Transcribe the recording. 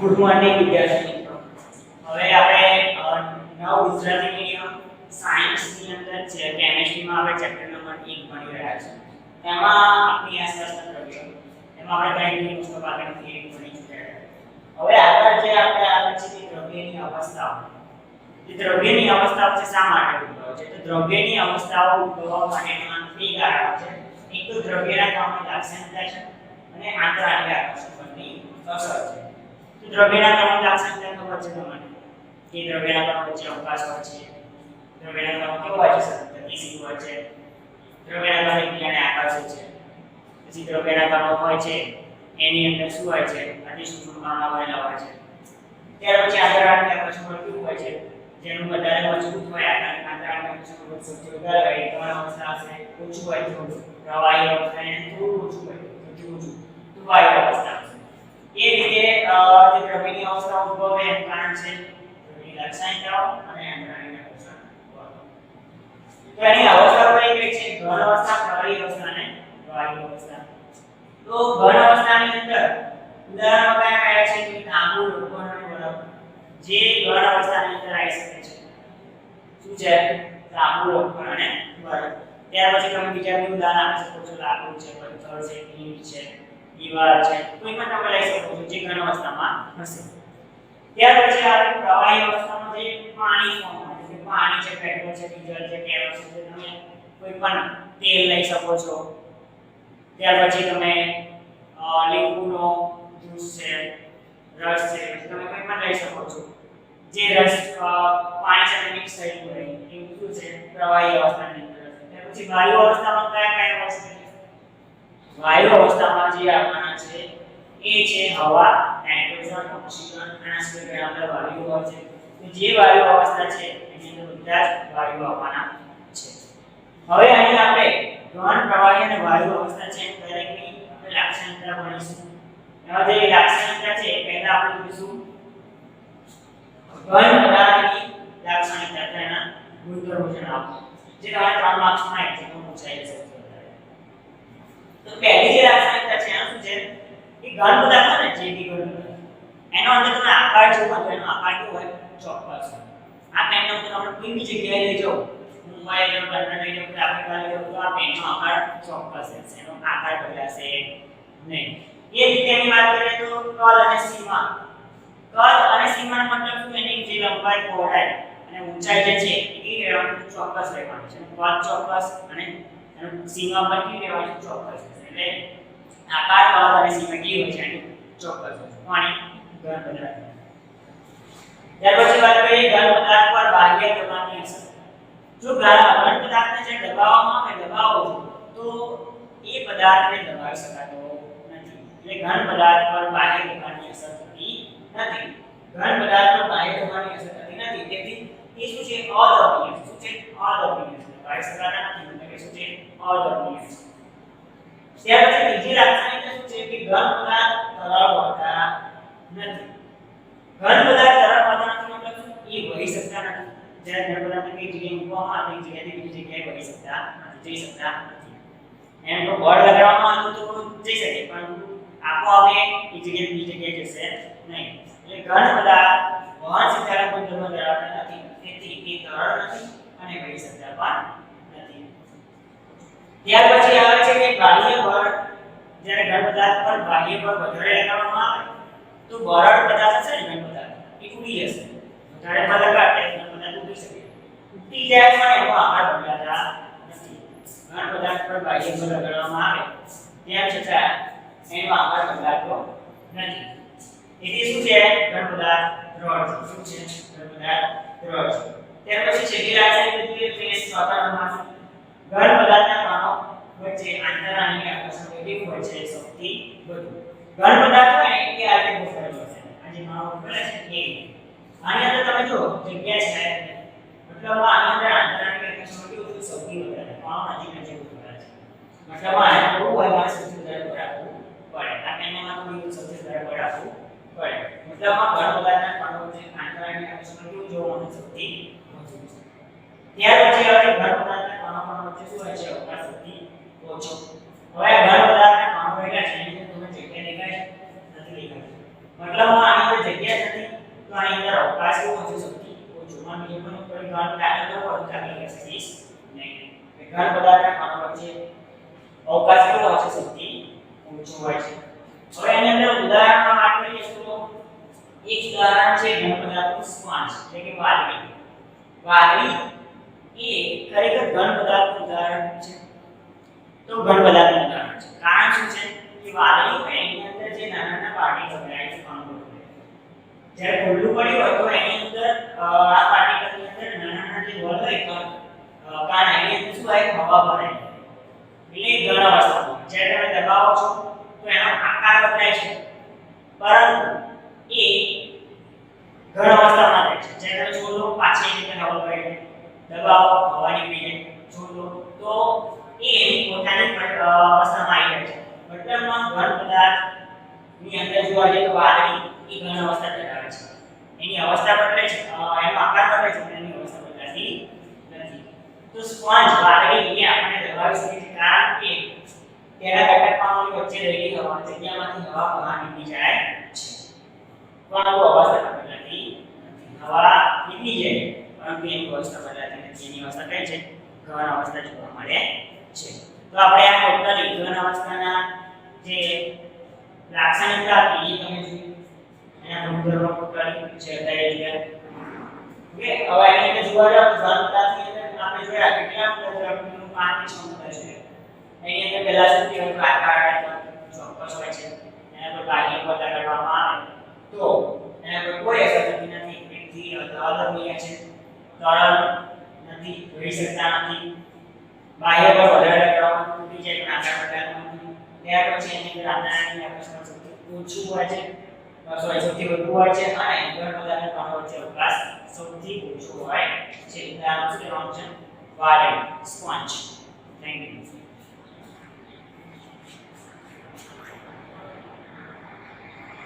Good morning વિદ્યાર્થી મિત્રો. હવે આપણે નવ ગુજરાતી મીડિયમ સાયન્સ ની અંદર છે કેમિસ્ટ્રીમાં આપણે ચેપ્ટર નંબર 1 ભણી રહ્યા છીએ. એમાં આપણી આસપાસના દ્રવ્યો એમાં આપણે કઈ રીતે પુસ્તક આગળ થિયરી ભણી ચૂક્યા. હવે આગળ જે આપણે આવે છે કે દ્રવ્યની અવસ્થાઓ. જે દ્રવ્યની અવસ્થાઓ છે શા માટે ઉદ્ભવે છે? તો દ્રવ્યની અવસ્થાઓ ઉદ્ભવવા માટેના બે કારણો છે. એક તો દ્રવ્યના કામની લાક્ષણિકતા છે અને આંતરરાષ્ટ્રીય આકર્ષણની અસર છે. તો દ્રવ્યના કામની લાક્ષણિકતા ખબર છે તમને કે દ્રવ્યના કામ વચ્ચે અવકાશ હોય છે. દ્રવ્યના કામ કેવો હોય છે? ગતિશીલ હોય છે. દ્રવ્યના કામ એકબીજાને આકર્ષે છે. પછી દ્રવ્યના કામ હોય છે એની અંદર શું હોય છે? અતિ સૂક્ષ્મ કણો આવેલા હોય છે. ત્યાર પછી આંતરરાષ્ટ્રીય આકર્ષણ કેવું હોય છે? જેનું વધારે મજબૂત હોય આંતરરાષ્ટ્રીય આકર્ષણ સૌથી વધારે હોય તો અવસ્થા હશે ઓછું હોય તો પ્રવાહી અવસ્થા એને થોડું ઓછું હોય સૌથી ઓછું તો વાયુ અવસ્થા હશે. એ રીતે જે દ્રવ્યની અવસ્થા ઉદ્ભવે એનું કારણ છે દ્રવ્યની લાક્ષણિકતાઓ અને આંતરરાષ્ટ્રીય આકર્ષણ. તો એની અવસ્થાઓ કઈ છે? ઘન અવસ્થા, પ્રવાહી અવસ્થા અને વાયુ અવસ્થા. તો ઘન અવસ્થાની અંદર ઉદાહરણો કયા છે? કે તાંબુ, લોખંડ અને બરફ જે ઘન અવસ્થાની અંદર આવી શકે છે. શું છે? તાંબુ, લોખંડ અને બરફ. ત્યાર પછી તમે બીજા બે ઉદાહરણ આપી શકો છો. લાકડું છે, પથ્થર છે, ઈંટ છે, દીવાલ છે, કોઈ પણ તમે લઈ શકો છો જે ઘન અવસ્થામાં હશે. ત્યાર પછી આપણે પ્રવાહી અવસ્થામાં જે પાણી ફોર્મ હોય છે, પાણી છે, પેટ્રોલ છે, ડીઝલ છે, કેરોસીન છે, તમે કોઈ પણ તેલ લઈ શકો છો. ત્યાર પછી તમે લીંબુનો જ્યુસ છે, રસ છે, તમે કોઈ પણ લઈ શકો છો. જે રસ પાણી સાથે મિક્સ થયેલું હોય એ શું છે? પ્રવાહી અવસ્થાની અંદર હશે. ત્યાર પછી વાયુ અવસ્થામાં કયા વસ્તુ? વાયુ અવસ્થામાં જે આવવાના છે એ છે હવા, નાઇટ્રોજન, ઓક્સિજન અને સલ્ફર અંદર વાયુ હોય છે. તો જે વાયુ અવસ્થા છે એની અંદર બધા જ વાયુ આવવાના છે. હવે અહીં આપણે ઘન, પ્રવાહી અને વાયુ અવસ્થા છે દરેકની આપણે લાક્ષણિકતા ભણીશું. એમાં જે લાક્ષણિકતા છે પહેલા આપણે જોઈશું ઘન પદાર્થની લાક્ષણિકતા તેના ગુણધર્મો જણાવો. જે તમારે 3 માર્ક્સમાં એક્ઝામમાં પૂછાય છે. તો પહેલી જે લાક્ષણિકતા છે એનું શું છે? કે ઘન પદાર્થ ને જે બી ઘન પદાર્થ એનો અંદર તમે આકાર જોવો તો એનો આકાર કેવો હોય? ચોક્કસ. આ પેનનો તમે કોઈ બી જગ્યાએ લઈ જાઓ, મુંબઈ લઈ જાઓ, લંડન લઈ જાઓ, આફ્રિકા લઈ જાઓ, તો આ પેનનો આકાર ચોક્કસ છે. એનો આકાર બદલાશે નહીં. એ રીતે એની વાત કરીએ તો કદ અને સીમા. કદ અને સીમાનો મતલબ શું? એની જે લંબાઈ, પહોળાઈ અને ઊંચાઈ જે છે એ ચોક્કસ રહેવાની છે. કદ ચોક્કસ અને સીમા પર કેવી રહેવાની? ચોક્કસ. એટલે આકાર, કદ અને સીમા કેવી હોય છે એની ચોક્કસ. પાણી ઘન પદાર્થ. ત્યાર પછી વાત કરીએ ઘન પદાર્થ પર બાહ્ય દબાણની અસર. જો ઘન પદાર્થને જે દબાવવામાં આવે, દબાવો તો એ પદાર્થને દબાવી શકાતો નથી. એટલે ઘન પદાર્થ પર બાહ્ય દબાણની અસર થતી નથી. ઘન પદાર્થ પર બાહ્ય દબાણની અસર થતી નથી. તેથી એ શું છે? અદબનીય. શું છે? અદબનીય. દબાવી શકાતા નથી. એટલે શું છે? અદબનીય. ત્યાર પછી બીજી લાક્ષણિકતા શું છે? કે ઘન પદાર્થ તરલ હોતા નથી. ઘન પદાર્થ તરલ હોતા નથી મતલબ શું? એ વહી શકતા નથી. જ્યારે ઘન પદાર્થને કઈ જગ્યાએ મૂકવામાં આવે તે જગ્યાએથી બીજી જગ્યાએ વહી શકતા નથી, જઈ શકતા નથી. એમ તો બળ લગાવવામાં આવે તો જઈ શકે, પરંતુ આપોઆપ એ જગ્યાએથી બીજી જગ્યાએ જશે નહીં. એટલે ઘન પદાર્થ વહનશીલતાના ગુણધર્મો ધરાવતા નથી. તેથી એ તરલ નથી અને વહી શકતા પણ નથી. ત્યાર પછી આવે છે કે બાહ્ય બળ. જ્યારે ઘન પદાર્થ પર બાહ્ય બળ વધારે લગાવવામાં આવે તો બરડ પદાર્થ છે ને ઘન પદાર્થ એ ઉડી જશે. વધારે બળ લગાડે ઘન પદાર્થ ઉડી શકે. ઉડી જાય પણ એનો આકાર બદલાતા નથી. ઘન પદાર્થ પર બાહ્ય બળ લગાડવામાં આવે તેમ છતાં એનો આકાર બદલાતો નથી. એટલે શું છે? ઘન પદાર્થ દ્રઢ. શું છે? ઘન પદાર્થ દ્રઢ. ત્યાર પછી છેલ્લી લાક્ષણિકતા જોઈએ તો એ ચોથા નંબર ઘન પદાર્થના કણો વચ્ચે આંતરરાષ્ટ્રીય આકર્ષણ કેવું હોય છે? સૌથી વધુ. ઘન પદાર્થ હોય એ આ રીતે ગોઠવેલો છે. આ જે કણો ગોઠવેલા છે એ આની અંદર તમે જો જગ્યા છે મતલબ આની અંદર આંતરરાષ્ટ્રીય આકર્ષણ કેવું છે? સૌથી વધારે. કણો નજીક નજીક ગોઠવેલા છે. મતલબ આ થોડું હોય મારે સૌથી વધારે બળ આપવું પડે. આ પેનમાં તો સૌથી વધારે બળ આપવું પડે. મતલબ આ ઘન પદાર્થના કણો વચ્ચે આંતરરાષ્ટ્રીય આકર્ષણ કેવું જોવાનું? સૌથી વધુ. ત્યાર પછી આવે ઘન પદાર્થના કણો વચ્ચે શું હોય છે? અવકાશ સૌથી ઓછો. હવે ઘન પદાર્થના કણો રહેલા છે એની અંદર તમને જગ્યા દેખાય નથી દેખાતી. મતલબ આની અંદર આગળ તો વધુ આગળ એક્સરસાઇઝ નહીં. ઘન પદાર્થના કણો વચ્ચે અવકાશ કેવો હોય છે? સૌથી ઊંચો હોય છે. હવે એની અંદર ઉદાહરણમાં વાત કરીએ તો એક ઉદાહરણ છે ઘન પદાર્થનું સ્પંજ એટલે કે વાદળી. વાદળી એ ખરેખર ઘન પદાર્થનું ઉદાહરણ છે. તો ઘન પદાર્થનું ઉદાહરણ છે. કારણ શું છે કે વાદળી હોય એની અંદર જે નાના નાના પાર્ટિકલ હોય છે કણો હોય. જ્યારે ખુલ્લું પડ્યું હોય તો એની અંદર આ પાર્ટિકલની અંદર નાના નાના જે હોલ હોય કારણ એની અંદર શું હોય? હવા ભરાય એટલે ઘન અવસ્થામાં જ્યારે તમે દબાવો છો તો એનો આકાર બદલાય છે પરંતુ એ ઘન અવસ્થામાં રહે છે. જ્યારે તમે છોડો પાછી રીતે હવા ભરાય દબાવો હવા નીકળી જાય છોડો તો એ એની પોતાની અવસ્થામાં આવી જાય છે. મતલબમાં ઘન પદાર્થની અંદર જોવા જઈએ તો વાદળી એ ઘન અવસ્થા ધરાવે છે. એની અવસ્થા બદલાય છે એનો આકાર બદલાય છે પણ એની અવસ્થા બદલાતી નથી. તો સ્પંજ વાદળી એ આપણે દબાવી શકીએ છીએ કારણ કે તેના ઘટકમાંની વચ્ચે રહેલી હવાની જગ્યામાંથી હવા બહાર નીકળી જાય છે પરંતુ અવસ્થા બદલાતી નથી. હવા નીકળી જાય પરંતુ એની અવસ્થા બદલાતી નથી. એની અવસ્થા કઈ છે? ઘન અવસ્થા જોવા મળે છે. તો આપણે આ ટોટલી ઘન અવસ્થાના જે લાક્ષણિકતા હતી એ તમે જોઈ એના ગુણધર્મો ટોટલી છે તૈયાર. ઓકે હવે એની અંદર જોવા જાવ તો ઘન પદાર્થની અંદર આપણે જોયા કેટલા ગુણધર્મોનું પાણી ક્ષમતા છે. એની અંદર પહેલા શું કહેવાય? આકાર ચોક્કસ હોય છે. એના પર બાહ્ય પદાર્થ કરવામાં આવે તો એના પર કોઈ અસર થતી નથી. એકથી અધર્મીય છે. તરલ નથી, રહી શકતા નથી. બાહ્ય પર વધારે પ્રમાણમાં તૂટી જાય પણ આકાર બદલાતો નથી. ત્યાર પછી એની અંદર આંતરડાની આકર્ષણ સૌથી ઓછું હોય છે. સૌથી વધુ હોય છે અને ઘન પદાર્થના કણો વચ્ચે અવકાશ સૌથી ઓછો હોય છે. ઉદાહરણ શું કહેવાનું છે? વાદળી સ્પંજ.